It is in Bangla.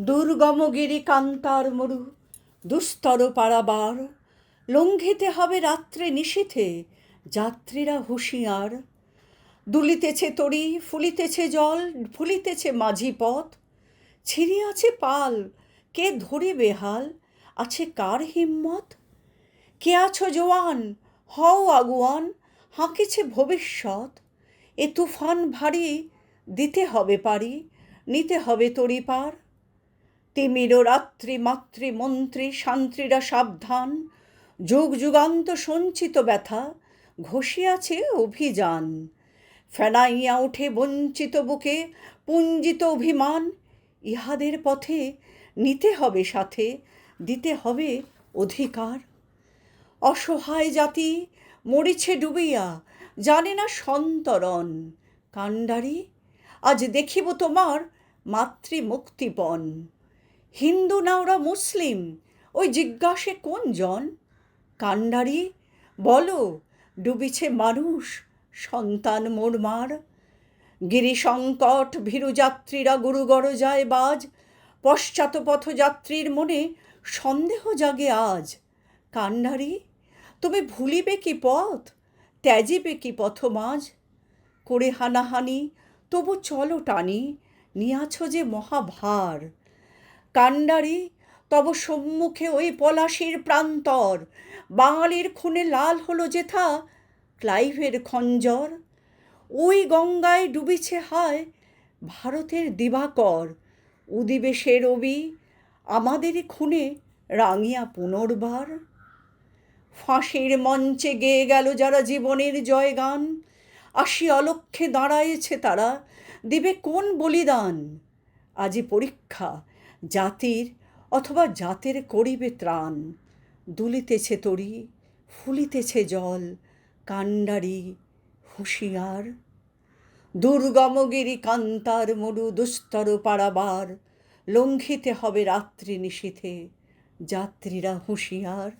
দুর্গমগিরি কান্তার মরু দুস্তর পারাবার, লঙ্ঘিতে হবে রাত্রে নিশীথে যাত্রীরা হুঁশিয়ার। দুলিতেছে তরি, ফুলিতেছে জল, ফুলিতেছে মাঝি পথ, ছিঁড়িয়াছে পাল, কে ধরিবে হাল, আছে কার হিম্মত? কে আছো জোয়ান, হও আগুয়ান, হাঁকিছে ভবিষ্যৎ। এ তুফান ভারী, দিতে হবে পারি, নিতে হবে তরি পার। তিমির রাত্রি মাতৃ মন্ত্রী শান্ত্রীরা সাবধান, যুগ যুগান্ত সঞ্চিত ব্যথা ঘষিয়াছে অভিযান। ফেনাইয়া ওঠে বঞ্চিত বুকে পুঞ্জিত অভিমান, ইহাদের পথে নিতে হবে সাথে, দিতে হবে অধিকার। অসহায় জাতি মরিছে ডুবিয়া, জানে না সন্তরণ। কাণ্ডারি, আজ দেখিব তোমার মাতৃমুক্তিপণ। হিন্দু না ওরা মুসলিম, ওই জিজ্ঞাসে কোন জন? কাণ্ডারি, বলো, ডুবিছে মানুষ, সন্তান মোরমার। গিরিসংকট ভীরু যাত্রীরা গুরুগর যায় বাজ, পশ্চাৎ পথযাত্রীর মনে সন্দেহ জাগে আজ। কাণ্ডারি, তুমি ভুলিবে কি পথ, ত্যাজিবে কি পথমাজ? করে হানাহানি তবু চলো টানি, নিয়াছ যে মহাভার। কাণ্ডারি, তব সম্মুখে ওই পলাশির প্রান্তর, বাঙালির খুনে লাল হলো যেথা ক্লাইভের খঞ্জর। ওই গঙ্গায় ডুবিছে হায় ভারতের দিবাকর, উদিবে সে রবি আমাদেরই খুনে রাঙিয়া পুনর্বার। ফাঁসির মঞ্চে গেয়ে গেল যারা জীবনের জয়গান, আসি অলক্ষ্যে দাঁড়ায়েছে তারা, দিবে কোন বলিদান? আজি পরীক্ষা জাতির, অথবা জাতের করিবে ত্রাণ। দুলিতেছে তরি, ফুলিতেছে জল, কাণ্ডারি হুঁশিয়ার। দুর্গমগিরি কান্তার মরু দুস্তর পারাবার, লঙ্ঘিতে হবে রাত্রি নিশীথে যাত্রীরা হুঁশিয়ার।